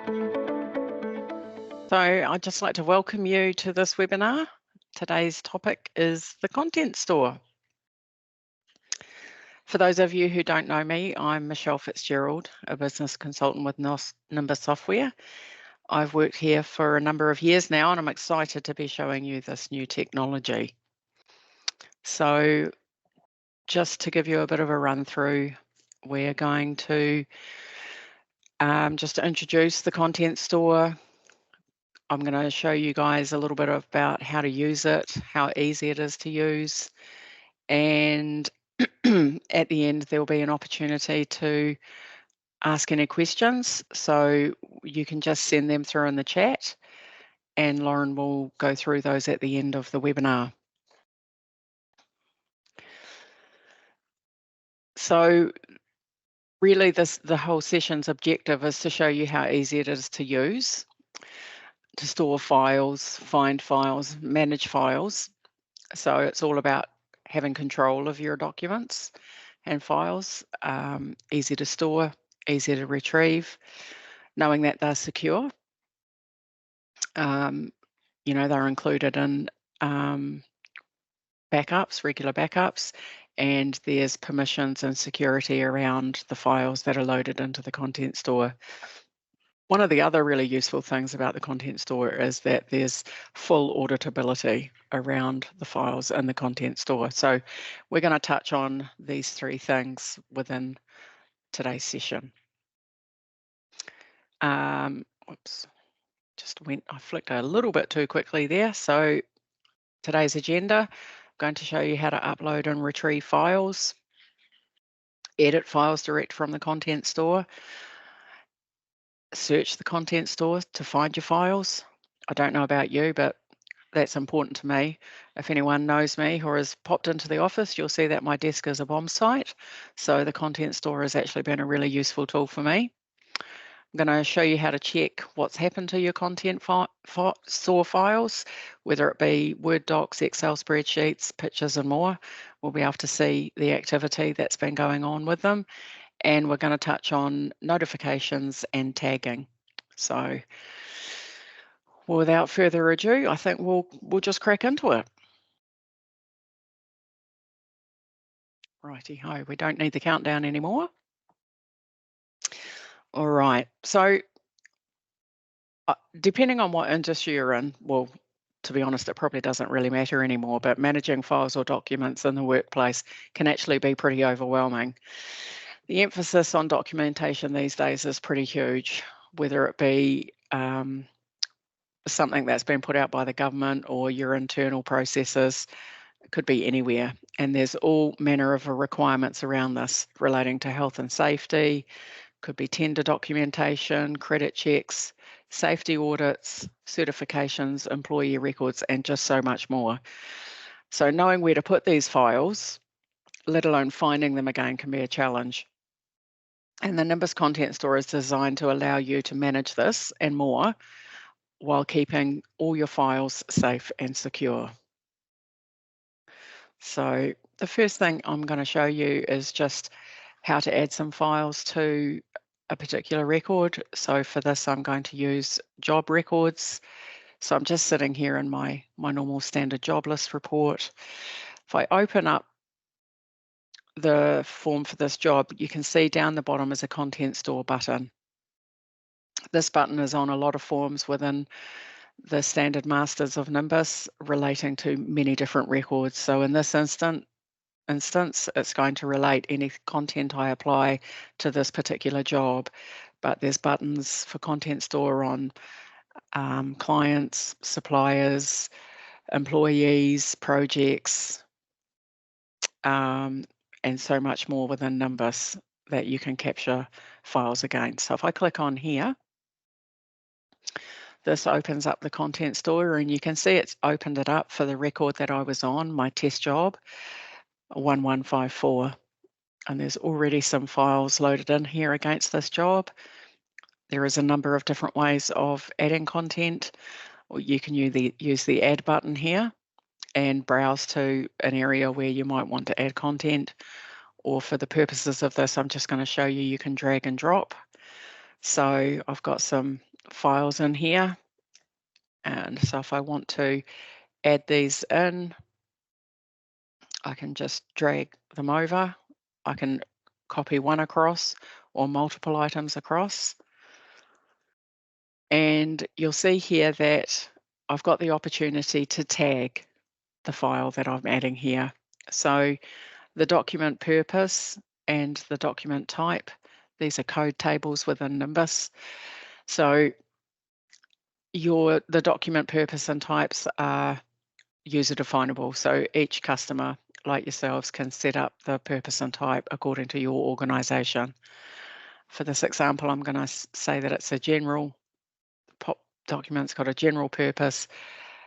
So I'd just like to welcome you to this webinar. Today's topic is the Content Store. For those of you who don't know me, I'm Michelle Fitzgerald, a business consultant with Nimbus Software. I've worked here for a number of years now, and I'm excited to be showing you this new technology. So just to give you a bit of a run through, we're going to just introduce the Content Store. I'm going to show you guys a little bit about how to use it, how easy it is to use, and at the end there'll be an opportunity to ask any questions. So you can just send them through in the chat and Lauren will go through those at the end of the webinar. So really the whole session's objective is to show you how easy it is to use, to store files, find files, manage files. So it's all about having control of your documents and files, easy to store, easy to retrieve, knowing that they're secure. They're included in backups, regular backups, and there's permissions and security around the files that are loaded into the Content Store. One of the other really useful things about the Content Store is that there's full auditability around the files in the Content Store. So we're going to touch on these three things within today's session. Whoops, I flicked a little bit too quickly there. So today's agenda, I'm going to show you how to upload and retrieve files, edit files direct from the Content Store, search the Content Store to find your files. I don't know about you, but that's important to me. If anyone knows me or has popped into the office, you'll see that my desk is a bomb site. So the Content Store has actually been a really useful tool for me. I'm going to show you how to check what's happened to your Content Store files, whether it be Word docs, Excel spreadsheets, pictures and more. We'll be able to see the activity that's been going on with them. And we're going to touch on notifications and tagging. So without further ado, I think we'll just crack into it. Righty-ho, we don't need the countdown anymore. All right, so depending on what industry you're in, well, to be honest, it probably doesn't really matter anymore, but managing files or documents in the workplace can actually be pretty overwhelming. The emphasis on documentation these days is pretty huge, whether it be something that's been put out by the government or your internal processes. It could be anywhere. And there's all manner of requirements around this relating to health and safety, could be tender documentation, credit checks, safety audits, certifications, employee records, and just so much more. So knowing where to put these files, let alone finding them again, can be a challenge. And the Nimbus Content Store is designed to allow you to manage this and more while keeping all your files safe and secure. So the first thing I'm going to show you is just how to add some files to a particular record. So for this, I'm going to use job records. So I'm just sitting here in my normal standard job list report. If I open up the form for this job, you can see down the bottom is a Content Store button. This button is on a lot of forms within the standard masters of Nimbus relating to many different records. So in this instance, it's going to relate any content I apply to this particular job, but there's buttons for Content Store on clients, suppliers, employees, projects, and so much more within Nimbus that you can capture files against. So if I click on here, this opens up the Content Store and you can see it's opened it up for the record that I was on, my test job, 1154. And there's already some files loaded in here against this job. There is a number of different ways of adding content. Or you can use the add button here and browse to an area where you might want to add content. Or for the purposes of this, I'm just going to show you can drag and drop. So I've got some files in here. And so if I want to add these in, I can just drag them over. I can copy one across or multiple items across. And you'll see here that I've got the opportunity to tag the file that I'm adding here. So the document purpose and the document type, these are code tables within Nimbus. So the document purpose and types are user definable. So each customer, like yourselves, can set up the purpose and type according to your organization. For this example, I'm going to say that it's a general document's got a general purpose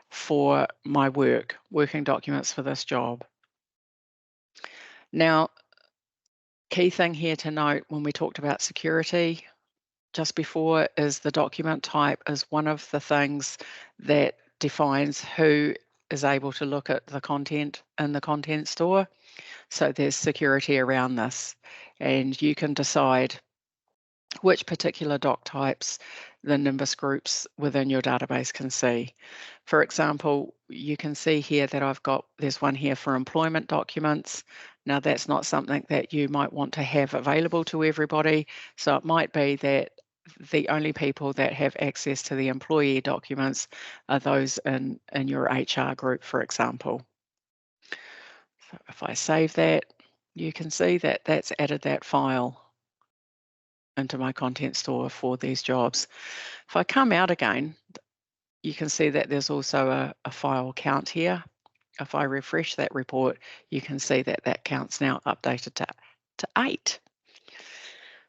for my working documents for this job. Now, key thing here to note when we talked about security just before is the document type is one of the things that defines who is able to look at the content in the content store. So there's security around this, and you can decide which particular doc types the Nimbus groups within your database can see. For example, you can see here that there's one here for employment documents. Now that's not something that you might want to have available to everybody. So it might be that the only people that have access to the employee documents are those in your HR group, for example. So if I save that, you can see that that's added that file into my content store for these jobs. If I come out again, you can see that there's also a file count here. If I refresh that report, you can see that that count's now updated to 8.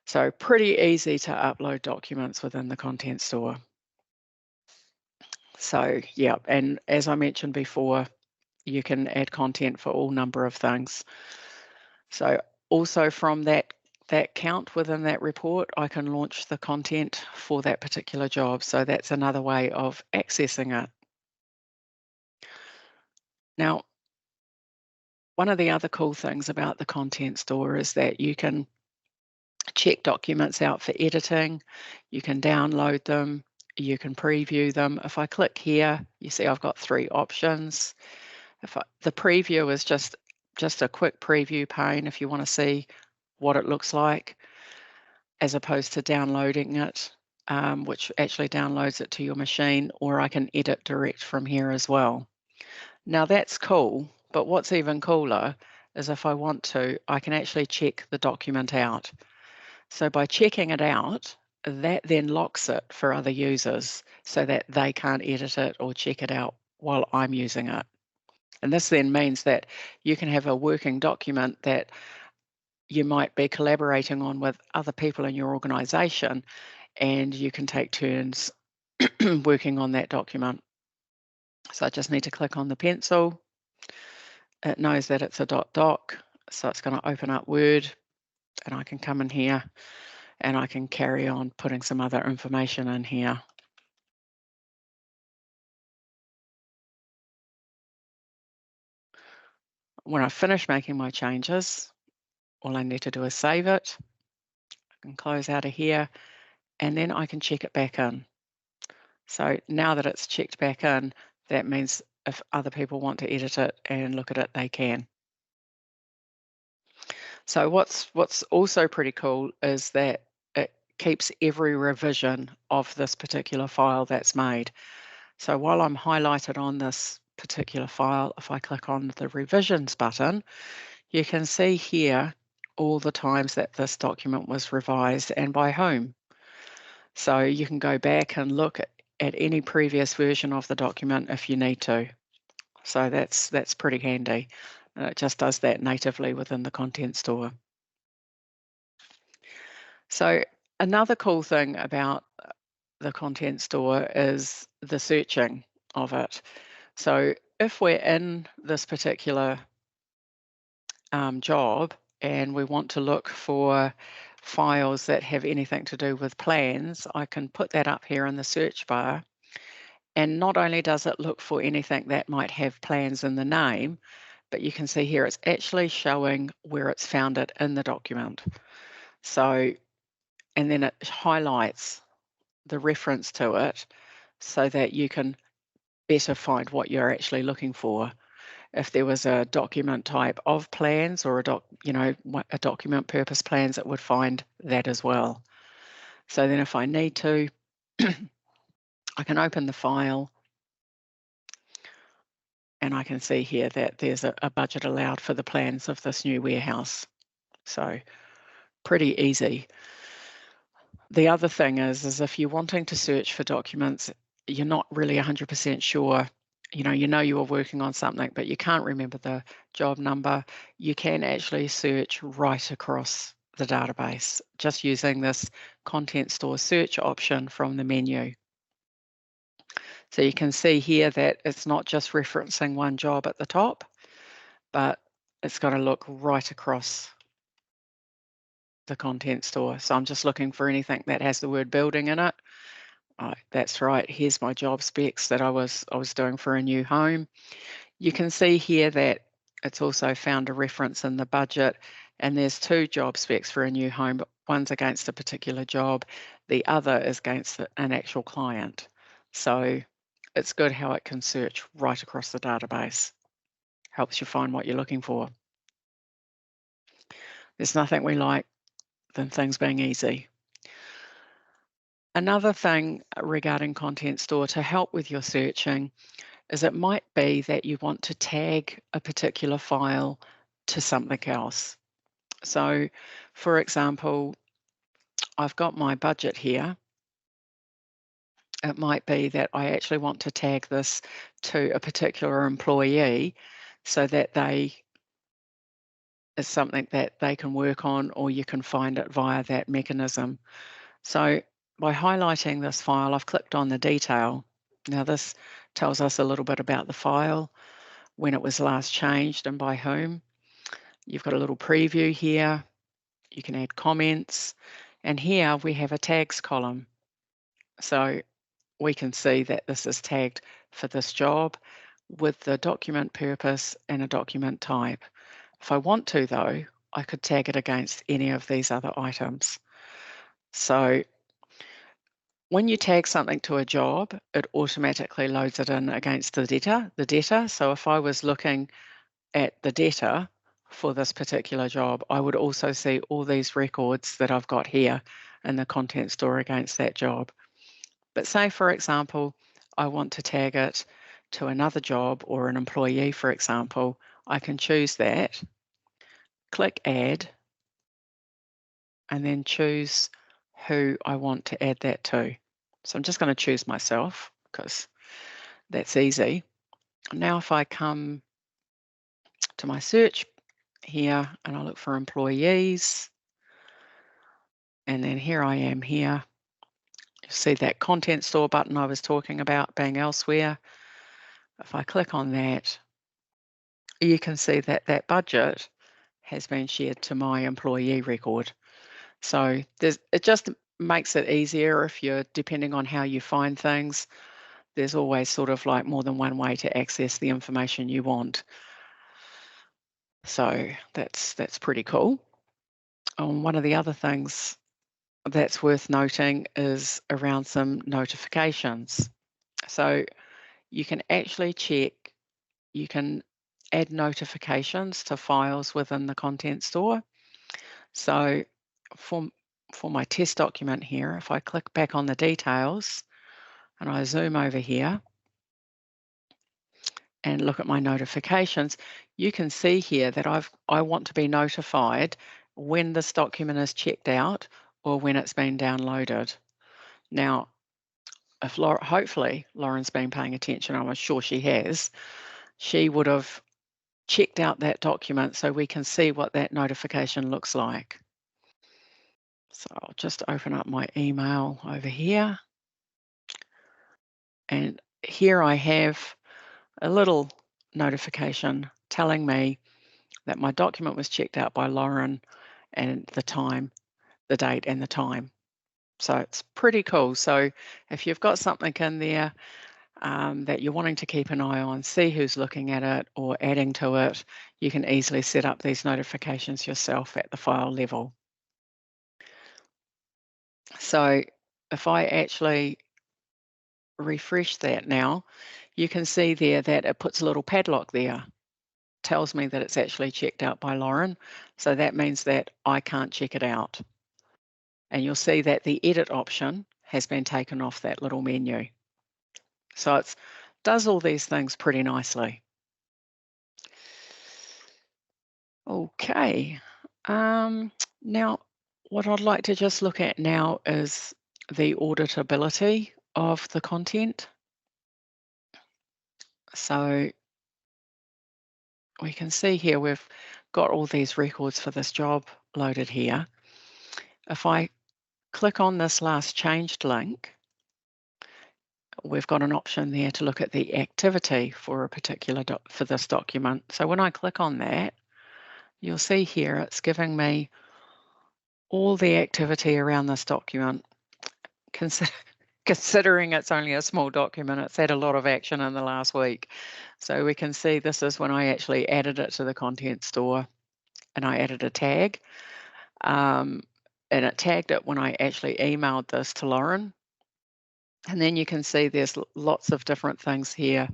So pretty easy to upload documents within the content store. So yeah, and as I mentioned before, you can add content for all number of things. So also from that count within that report, I can launch the content for that particular job. So that's another way of accessing it. Now, one of the other cool things about the content store is that you can check documents out for editing, you can download them, you can preview them. If I click here, you see I've got 3 options. The preview is just a quick preview pane if you want to see what it looks like, as opposed to downloading it, which actually downloads it to your machine, or I can edit direct from here as well. Now that's cool, but what's even cooler is if I want to, I can actually check the document out. So by checking it out, that then locks it for other users so that they can't edit it or check it out while I'm using it. And this then means that you can have a working document that you might be collaborating on with other people in your organization, and you can take turns working on that document. So I just need to click on the pencil. It knows that it's a .doc, so it's going to open up Word, and I can come in here and I can carry on putting some other information in here. When I finish making my changes, all I need to do is save it. I can close out of here, and then I can check it back in. So now that it's checked back in, that means if other people want to edit it and look at it, they can. So what's also pretty cool is that it keeps every revision of this particular file that's made. So while I'm highlighted on this particular file, if I click on the revisions button, you can see here all the times that this document was revised and by whom. So you can go back and look at any previous version of the document if you need to. So that's pretty handy. It just does that natively within the content store. So another cool thing about the content store is the searching of it. So if we're in this particular job and we want to look for files that have anything to do with plans, I can put that up here in the search bar. And not only does it look for anything that might have plans in the name, but you can see here it's actually showing where it's found it in the document. So, and then it highlights the reference to it so that you can better find what you're actually looking for. If there was a document type of plans or a document purpose plans, it would find that as well. So then if I need to, I can open the file and I can see here that there's a budget allowed for the plans of this new warehouse. So pretty easy. The other thing is if you're wanting to search for documents, you're not really 100% sure, you know you were working on something, but you can't remember the job number, you can actually search right across the database just using this Content Store search option from the menu. So you can see here that it's not just referencing one job at the top, but it's got to look right across the Content Store. So I'm just looking for anything that has the word building in it. That's right, here's my job specs that I was doing for a new home. You can see here that it's also found a reference in the budget, and there's 2 job specs for a new home, but one's against a particular job, the other is against an actual client. So it's good how it can search right across the database. Helps you find what you're looking for. There's nothing we like than things being easy. Another thing regarding Content Store to help with your searching is it might be that you want to tag a particular file to something else. So, for example, I've got my budget here. It might be that I actually want to tag this to a particular employee so that is something that they can work on, or you can find it via that mechanism. So by highlighting this file, I've clicked on the detail. Now this tells us a little bit about the file, when it was last changed and by whom. You've got a little preview here. You can add comments. And here we have a tags column. So we can see that this is tagged for this job with the document purpose and a document type. If I want to, though, I could tag it against any of these other items. So when you tag something to a job, it automatically loads it in against the debtor. So if I was looking at the debtor for this particular job, I would also see all these records that I've got here in the Content Store against that job. But say, for example, I want to tag it to another job or an employee, for example, I can choose that, click Add, and then choose who I want to add that to. So I'm just going to choose myself because that's easy. Now if I come to my search here and I look for employees, and then here I am here. You see that Content Store button I was talking about being elsewhere. If I click on that, you can see that that budget has been shared to my employee record. So it just makes it easier if you're, depending on how you find things, there's always sort of like more than one way to access the information you want. So that's pretty cool. One of the other things that's worth noting is around some notifications. So you can actually check, you can add notifications to files within the Content Store. So for my test document here, if I click back on the details and I zoom over here and look at my notifications, you can see here that I want to be notified when this document is checked out or when it's been downloaded. Now, if hopefully Lauren's been paying attention, I'm sure she has, she would have checked out that document so we can see what that notification looks like. So I'll just open up my email over here. And here I have a little notification telling me that my document was checked out by Lauren and the time, the date and the time. So it's pretty cool. So if you've got something in there that you're wanting to keep an eye on, see who's looking at it or adding to it, you can easily set up these notifications yourself at the file level. So if I actually refresh that now, you can see there that it puts a little padlock there. Tells me that it's actually checked out by Lauren. So that means that I can't check it out. And you'll see that the edit option has been taken off that little menu. So it does all these things pretty nicely. Okay. Now, what I'd like to just look at now is the auditability of the content. So we can see here we've got all these records for this job loaded here. If I click on this last changed link, we've got an option there to look at the activity for a particular for this document. So when I click on that, you'll see here it's giving me all the activity around this document. Considering it's only a small document, it's had a lot of action in the last week. So we can see this is when I actually added it to the content store, and I added a tag. And it tagged it when I actually emailed this to Lauren. And then you can see there's lots of different things here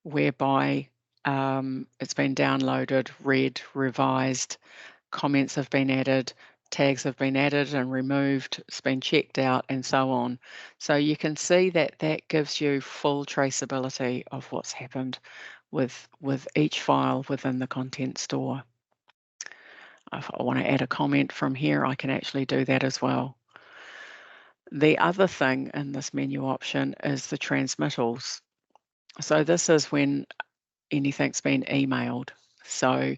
whereby it's been downloaded, read, revised, comments have been added, tags have been added and removed, it's been checked out, and so on. So you can see that that gives you full traceability of what's happened with each file within the content store. If I want to add a comment from here, I can actually do that as well. The other thing in this menu option is the transmittals. So this is when anything's been emailed. So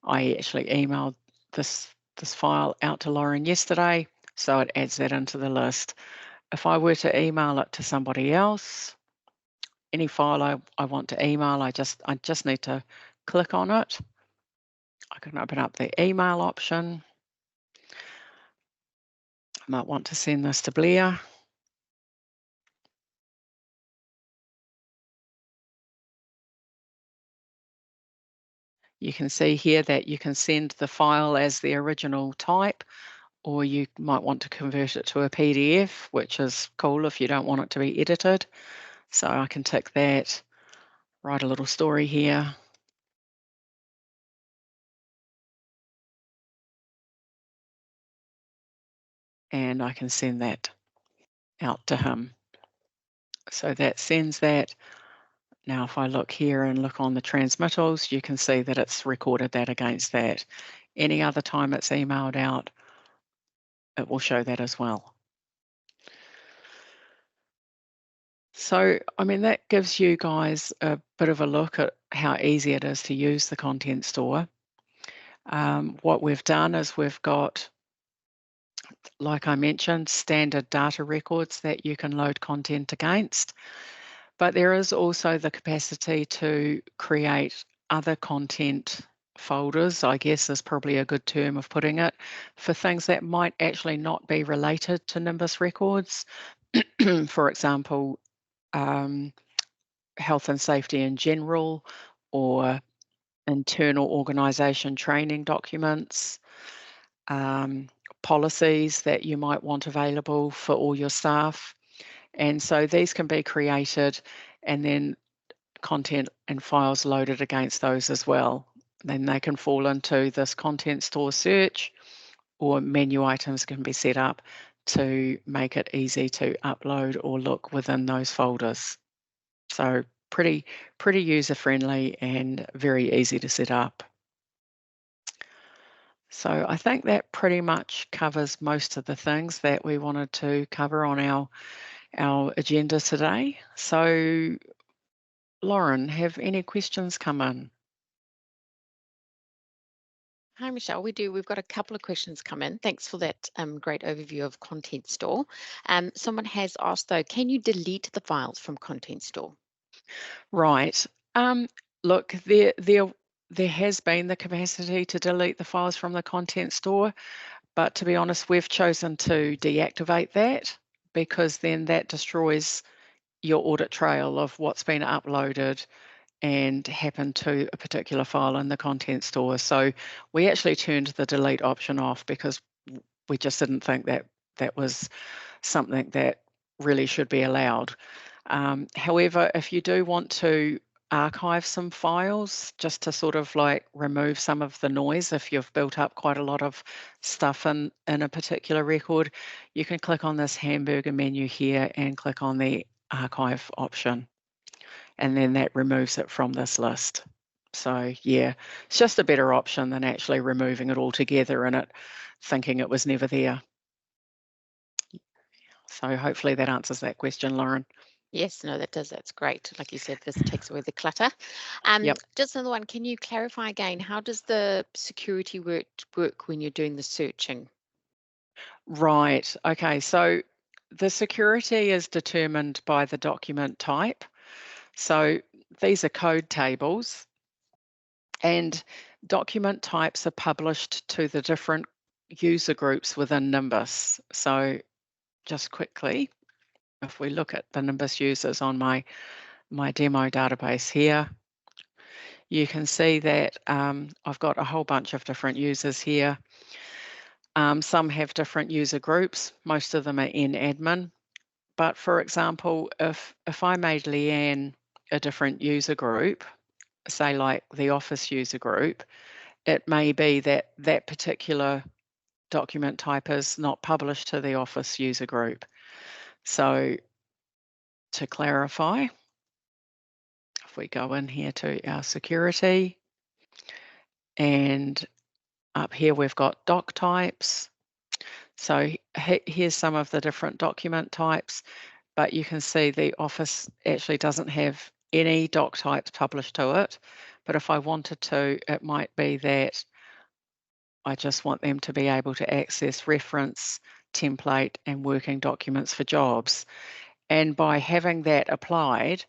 I actually emailed this file out to Lauren yesterday, so it adds that into the list. If I were to email it to somebody else, any file I want to email, I just need to click on it. I can open up the email option. I might want to send this to Blair. You can see here that you can send the file as the original type, or you might want to convert it to a PDF, which is cool if you don't want it to be edited. So I can tick that, write a little story here. And I can send that out to him. So that sends that. Now, if I look here and look on the transmittals, you can see that it's recorded that against that. Any other time it's emailed out, it will show that as well. So, I mean, that gives you guys a bit of a look at how easy it is to use the content store. What we've done is we've got, like I mentioned, standard data records that you can load content against, but there is also the capacity to create other content folders, I guess is probably a good term of putting it, for things that might actually not be related to Nimbus records. For example, health and safety in general, or internal organisation training documents, policies that you might want available for all your staff. And so these can be created and then content and files loaded against those as well. Then they can fall into this content store search, or menu items can be set up to make it easy to upload or look within those folders. So pretty user-friendly and very easy to set up. So I think that pretty much covers most of the things that we wanted to cover on our agenda today. So Lauren, have any questions come in? Hi, Michelle. We've got a couple of questions come in. Thanks for that great overview of Content Store. Someone has asked, though, can you delete the files from Content Store? Right. Look, there has been the capacity to delete the files from the content store, but to be honest, we've chosen to deactivate that, because then that destroys your audit trail of what's been uploaded and happened to a particular file in the content store. So we actually turned the delete option off because we just didn't think that that was something that really should be allowed. However, if you do want to archive some files just to sort of like remove some of the noise, if you've built up quite a lot of stuff in a particular record, you can click on this hamburger menu here and click on the archive option, and then that removes it from this list. So yeah, it's just a better option than actually removing it altogether and it thinking it was never there. So hopefully that answers that question, Lauren. Yes, no, that does. That's great. Like you said, this takes away the clutter. Yep. Just another one. Can you clarify again, how does the security work when you're doing the searching? Right. Okay. So the security is determined by the document type. So these are code tables, and document types are published to the different user groups within Nimbus. So just quickly, if we look at the Nimbus users on my demo database here, you can see that I've got a whole bunch of different users here. Some have different user groups. Most of them are in admin. But for example, if I made Leanne a different user group, say like the Office user group, it may be that that particular document type is not published to the Office user group. So to clarify, if we go in here to our security, and up here we've got doc types. So here's some of the different document types, but you can see the Office actually doesn't have any doc types published to it. But if I wanted to, it might be that I just want them to be able to access reference, template, and working documents for jobs. And by having that applied,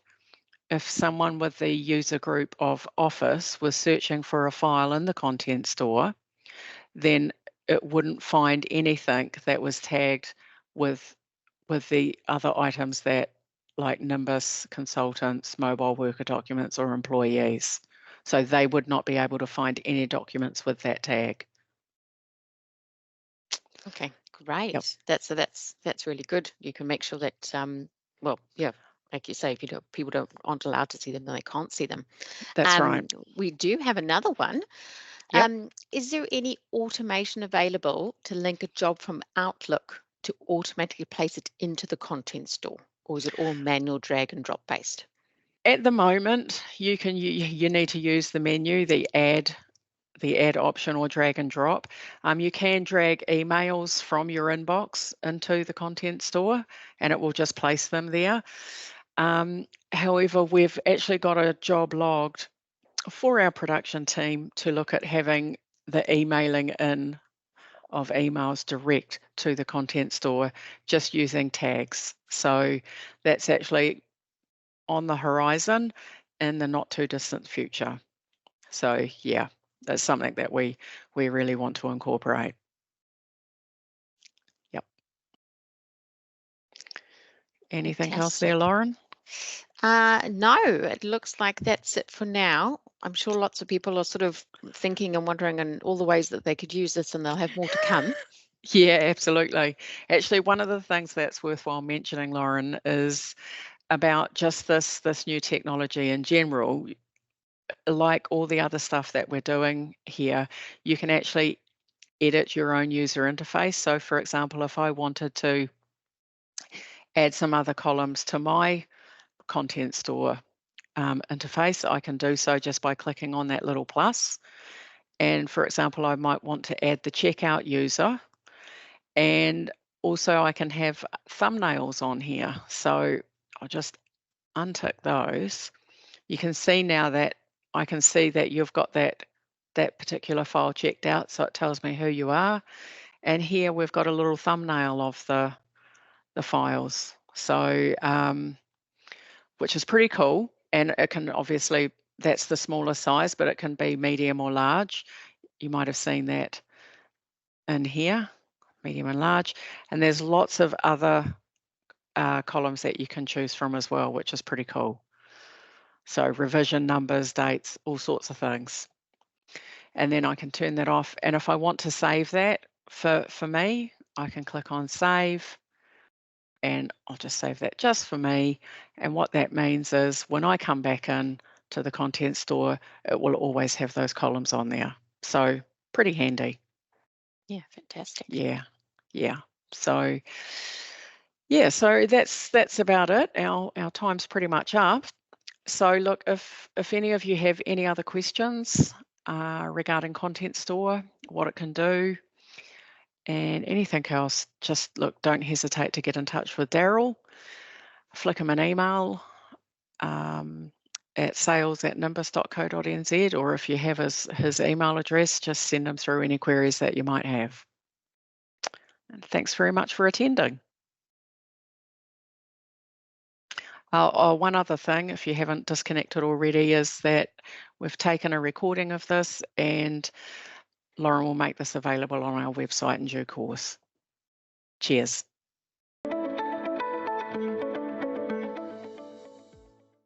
if someone with the user group of Office was searching for a file in the Content Store, then it wouldn't find anything that was tagged with the other items that, like Nimbus consultants, mobile worker documents, or employees. So they would not be able to find any documents with that tag. Okay, great. Yep, That's really good. You can make sure that well, yeah, like you say, if people aren't allowed to see them, then they can't see them. that's right. We do have another one. Yep. Is there any automation available to link a job from Outlook to automatically place it into the content store, or is it all manual drag and drop based? At the moment, you need to use the menu, the add option, or drag and drop. You can drag emails from your inbox into the content store and it will just place them there. However, we've actually got a job logged for our production team to look at having the emailing in of emails direct to the content store just using tags. So that's actually on the horizon in the not too distant future. So yeah, that's something that we really want to incorporate. Yep. Anything else there, Fantastic. Lauren? No, it looks like that's it for now. I'm sure lots of people are sort of thinking and wondering and all the ways that they could use this, and they'll have more to come. Yeah, absolutely. Actually, one of the things that's worthwhile mentioning, Lauren, is about just this new technology in general. Like all the other stuff that we're doing here, you can actually edit your own user interface. So for example, if I wanted to add some other columns to my content store interface, I can do so just by clicking on that little plus. And for example, I might want to add the checkout user, and also I can have thumbnails on here. So I'll just untick those. You can see now that I can see that you've got that particular file checked out, so it tells me who you are. And here we've got a little thumbnail of the files. So which is pretty cool. And it can obviously, that's the smaller size, but it can be medium or large. You might have seen that in here, medium and large. And there's lots of other columns that you can choose from as well, which is pretty cool. So revision numbers, dates, all sorts of things. And then I can turn that off. And if I want to save that for me, I can click on save. and I'll just save that just for me. And what that means is when I come back in to the content store, it will always have those columns on there. So pretty handy. Yeah, fantastic. Yeah, yeah. So yeah, so that's about it. Our time's pretty much up. So look, if any of you have any other questions regarding Content Store, what it can do, and anything else, just look, don't hesitate to get in touch with Daryl. Flick him an email at sales@nimbus.co.nz, or if you have his email address, just send him through any queries that you might have. And thanks very much for attending. One other thing, if you haven't disconnected already, is that we've taken a recording of this and Lauren will make this available on our website in due course. Cheers.